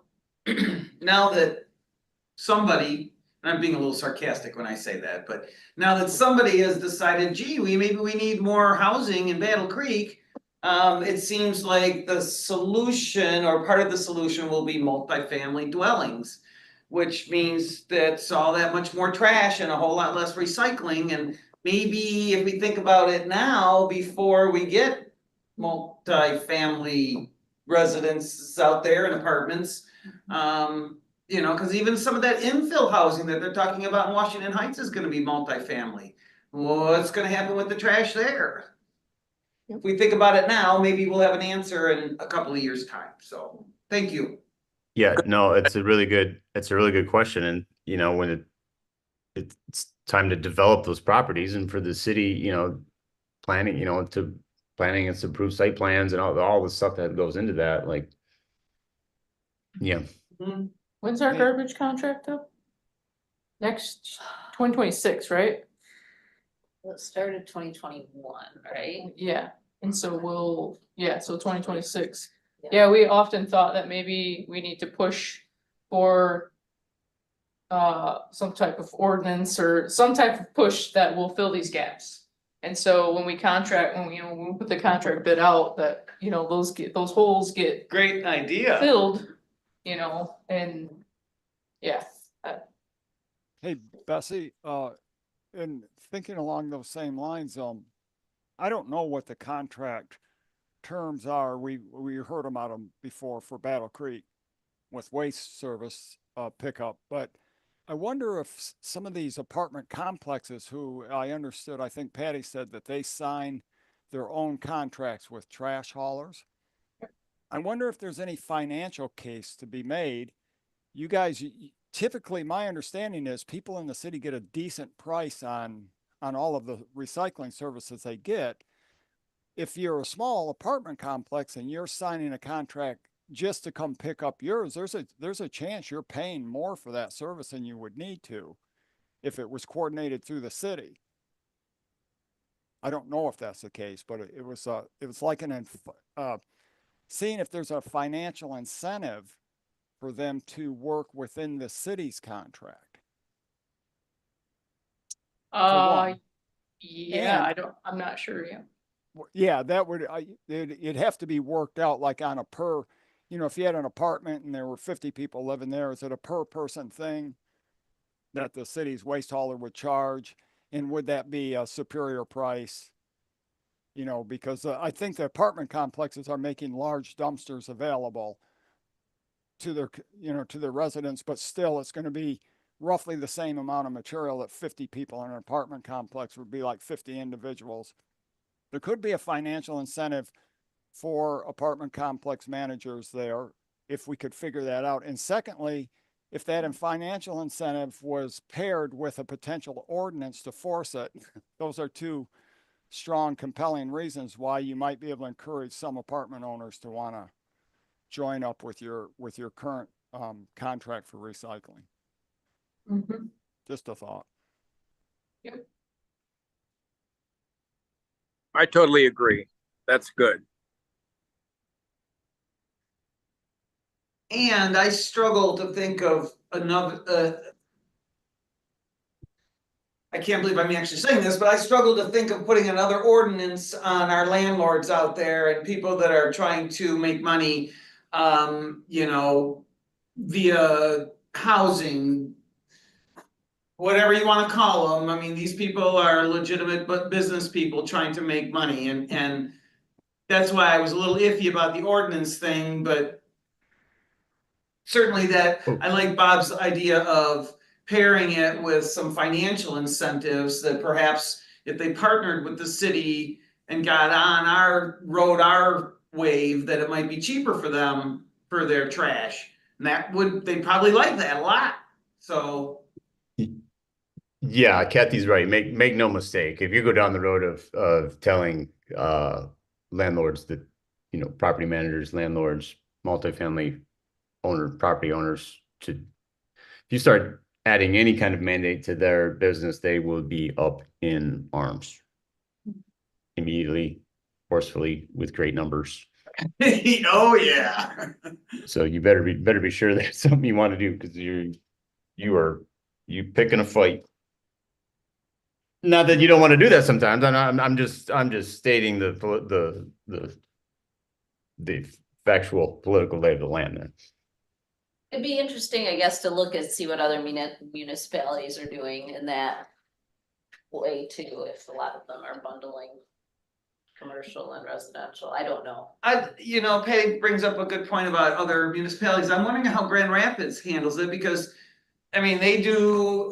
now that somebody, and I'm being a little sarcastic when I say that, but now that somebody has decided, gee, maybe we need more housing in Battle Creek. It seems like the solution or part of the solution will be multifamily dwellings. Which means that's all that much more trash and a whole lot less recycling, and maybe if we think about it now, before we get multifamily residences out there and apartments. Cause even some of that infill housing that they're talking about in Washington Heights is gonna be multifamily. What's gonna happen with the trash there? If we think about it now, maybe we'll have an answer in a couple of years' time, so, thank you. Yeah, no, it's a really good question. And when it's time to develop those properties, and for the city, planning, to planning and to approve site plans and all the stuff that goes into that, like, yeah. When's our garbage contract up? Next 2026, right? Well, it started 2021, right? Yeah, and so so 2026. Yeah, we often thought that maybe we need to push for some type of ordinance or some type of push that will fill these gaps. And so when we put the contract bid out, that, those holes get Great idea. filled, and yeah. Hey, Bessie, in thinking along those same lines, I don't know what the contract terms are. We heard about them before for Battle Creek with waste service pickup, but I wonder if some of these apartment complexes who I think Patty said that they sign their own contracts with trash haulers. I wonder if there's any financial case to be made. You guys, typically my understanding is people in the city get a decent price on all of the recycling services they get. If you're a small apartment complex and you're signing a contract just to come pick up yours, there's a chance you're paying more for that service than you would need to if it was coordinated through the city. I don't know if that's the case, but it was like seeing if there's a financial incentive for them to work within the city's contract. Yeah, I'm not sure, yeah. Yeah, that would, it'd have to be worked out like on a per, if you had an apartment and there were 50 people living there, is it a per person thing that the city's waste hauler would charge? And would that be a superior price? Because I think the apartment complexes are making large dumpsters available to their residents, but still it's going to be roughly the same amount of material that 50 people in an apartment complex would be, like 50 individuals. There could be a financial incentive for apartment complex managers there if we could figure that out. And secondly, if that financial incentive was paired with a potential ordinance to force it, those are two strong, compelling reasons why you might be able to encourage some apartment owners to want to join up with your current contract for recycling. Mm-hmm. Just a thought. Yep. I totally agree. That's good. And I struggle to think of another, I can't believe I'm actually saying this, but I struggle to think of putting another ordinance on our landlords out there and people that are trying to make money, you know, via housing, whatever you want to call them. I mean, these people are legitimate but business people trying to make money, and that's why I was a little iffy about the ordinance thing, but certainly that, I like Bob's idea of pairing it with some financial incentives that perhaps if they partnered with the city and got on our wave, that it might be cheaper for them for their trash. And they'd probably like that a lot. So Yeah, Kathy's right. Make no mistake. If you go down the road of telling landlords that, you know, property managers, landlords, multifamily property owners if you start adding any kind of mandate to their business, they will be up in arms immediately, forcefully, with great numbers. Oh yeah. So you better be sure that's something you want to do, because you picking a fight. Not that you don't want to do that sometimes. I'm just stating the factual political lay of the land then. It'd be interesting, I guess, to look and see what other municipalities are doing in that way too, if a lot of them are bundling commercial and residential. I don't know. You know, Patty brings up a good point about other municipalities. I'm wondering how Grand Rapids handles it, because I mean,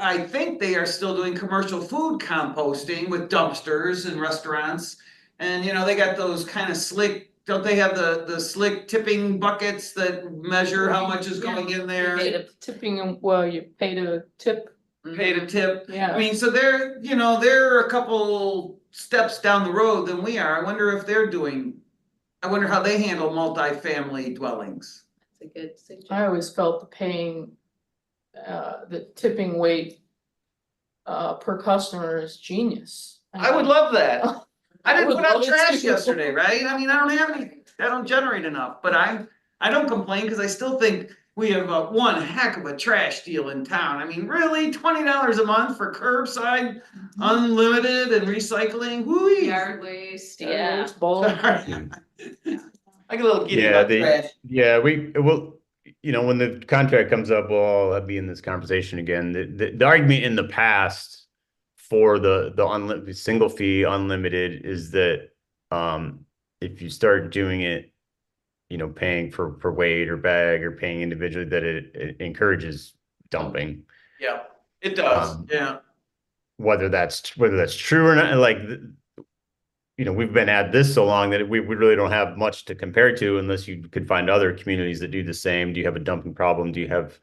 I think they are still doing commercial food composting with dumpsters and restaurants. And, you know, they got those kind of slick, don't they have the slick tipping buckets that measure how much is going in there? Tipping, well, you pay to tip. Pay to tip. Yeah. I mean, so they're a couple steps down the road than we are. I wonder how they handle multifamily dwellings. That's a good suggestion. I always felt the tipping weight per customer is genius. I would love that. I didn't would put out love it trash too. yesterday, right? I mean, I don't have any, I don't generate enough, but I don't complain, because I still think we have one heck of a trash deal in town. I mean, really, $20 a month for curbside, unlimited, and recycling. Whoo! Yard waste, yeah. I get a little giddy about trash. Yeah, we will. You know, when the contract comes up, we'll all be in this conversation again. The argument in the past for the unlimited single fee unlimited is that if you start doing it, you know, paying per weight or bag or paying individually, that it encourages dumping. Yeah, it does. Yeah. Whether that's true or not, like, you know, we've been at this so long that we really don't have much to compare to, unless you could find other communities that do the same. Do you have a dumping problem? Do you have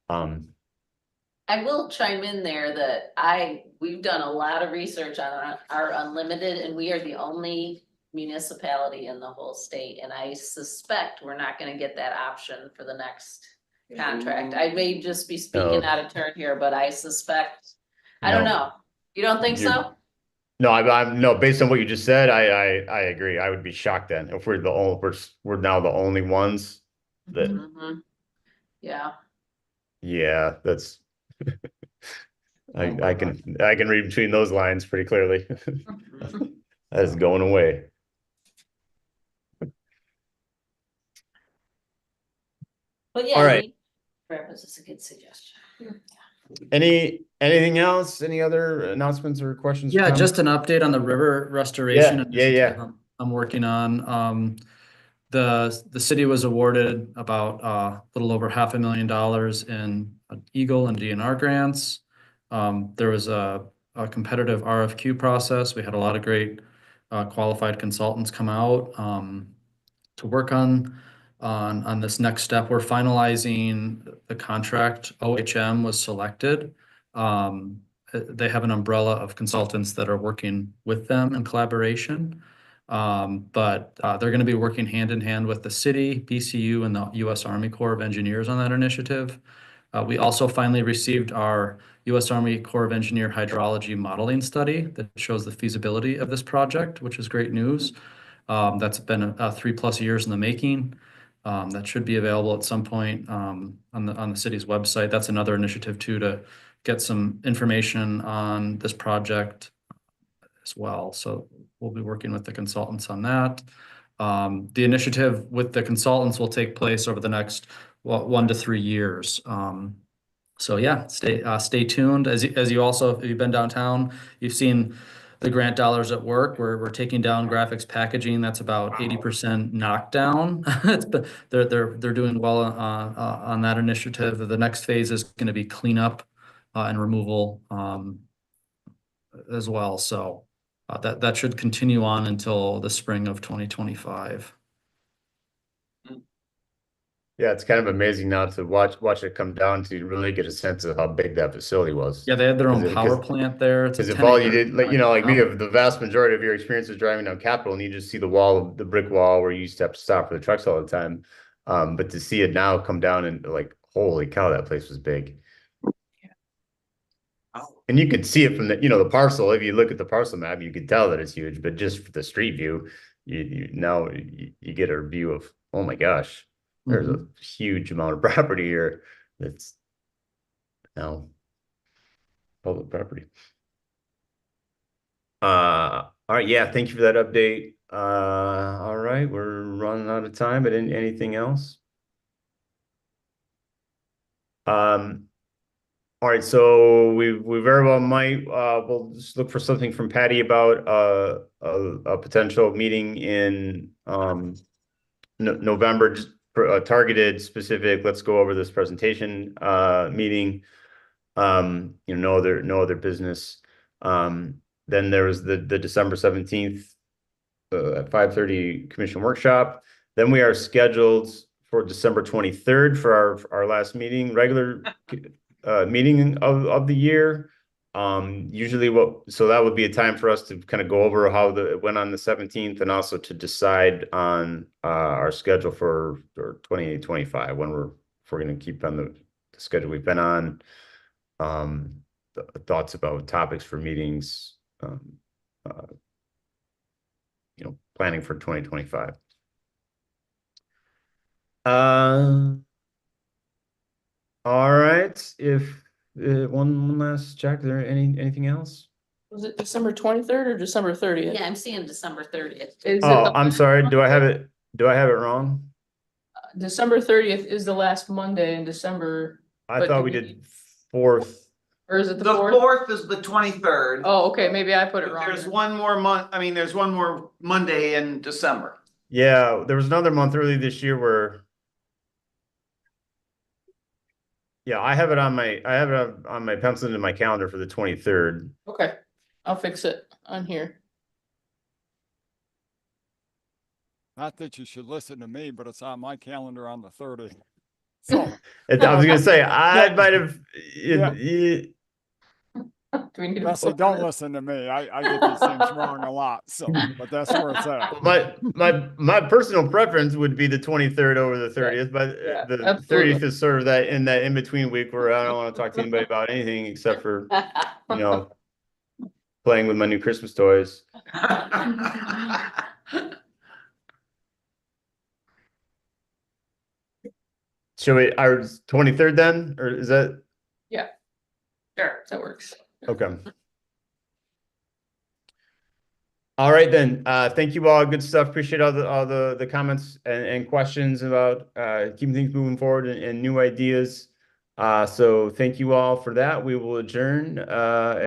I will chime in there that we've done a lot of research on our unlimited, and we are the only municipality in the whole state. And I suspect we're not gonna get that option for the next contract. I may just be speaking out of turn here, but I suspect, I don't know. You don't think so? No, no, based on what you just said, I agree. I would be shocked then if we're now the only ones that. Mm-hmm. Yeah. Yeah, that's. I can read between those lines pretty clearly. That's going away. But yeah, All right. Rapids is a good suggestion. Anything else? Any other announcements or questions? Yeah, just an update on the river restoration. Yeah. I'm working on. The city was awarded about a little over $500,000 in Eagle and DNR grants. There was a competitive RFQ process. We had a lot of great qualified consultants come out to work on this next step. We're finalizing the contract. OHM was selected. They have an umbrella of consultants that are working with them in collaboration. But they're going to be working hand in hand with the city, BCU, and the U.S. Army Corps of Engineers on that initiative. We also finally received our U.S. Army Corps of Engineer hydrology modeling study that shows the feasibility of this project, which is great news. That's been 3+ years in the making. that should be available at some point on the city's website. That's another initiative too, to get some information on this project as well. So we'll be working with the consultants on that. The initiative with the consultants will take place over the next 1 to 3 years. So yeah, stay tuned. As you also, if you've been downtown, you've seen the grant dollars at work. We're taking down graphics packaging. That's about 80% knockdown. They're doing well on that initiative. The next phase is going to be cleanup and removal as well. So that should continue on until the spring of 2025. Yeah, it's kind of amazing now to watch it come down to really get a sense of how big that facility was. Yeah, they had their own 'Cause it- power 'cause- plant there. It's a Because if all you 10-acre did, like, you know, like me, project. the vast majority of your experience is driving down Capitol and you just see the wall, the brick wall where you used to have to stop for the trucks all the time. But to see it now come down and like, holy cow, that place was big. And you could see it from the, you know, the parcel. If you look at the parcel map, you could tell that it's huge, but just for the street view, you get a view of, oh my gosh, there's a huge amount of property here that's now public property. All right, yeah, thank you for that update. All right, we're running out of time, but anything else? All right, so we very well might we'll just look for something from Patty about a potential meeting in November, just for a targeted specific, let's go over this presentation meeting. You know, no other business. Then there was the December 17th at 5:30 commission workshop. Then we are scheduled for December 23rd for our last meeting, regular meeting of the year. Usually so that would be a time for us to kind of go over how it went on the 17th and also to decide on our schedule for 2025 when if we're going to keep on the schedule we've been on. Thoughts about topics for meetings, you know, planning for 2025. All right. If one last check, is there anything else? Was it December 23rd or December 30th? Yeah, I'm seeing December 30th. Oh, I'm sorry. Do I have it wrong? December 30th is the last Monday in December. I but thought do we did 4th. Or is it the The 4th? 4th is the 23rd. Oh, okay, maybe I put it wrong. There's then. one more month, I mean, there's one more Monday in December. Yeah, there was another month early this year where. Yeah, I have it on my pencil in my calendar for the 23rd. Okay, I'll fix it on here. Not that you should listen to me, but it's on my calendar on the 30th. So I was gonna say I Yeah. might have. Do we need to Bessie, vote on don't this? listen to me. I get these things wrong a lot. So, but that's where it's at. My personal preference would be the 23rd over the 30th, but Yeah, the absolutely. 30th is sort of that in between week where I don't want to talk to anybody about anything except for, you know, playing with my new Christmas toys. Should we, our 23rd then, or is that? Yeah. Sure, that works. Okay. All right then. Thank you all. Good stuff. Appreciate all the comments and questions about keeping things moving forward and new ideas. So thank you all for that. We will adjourn.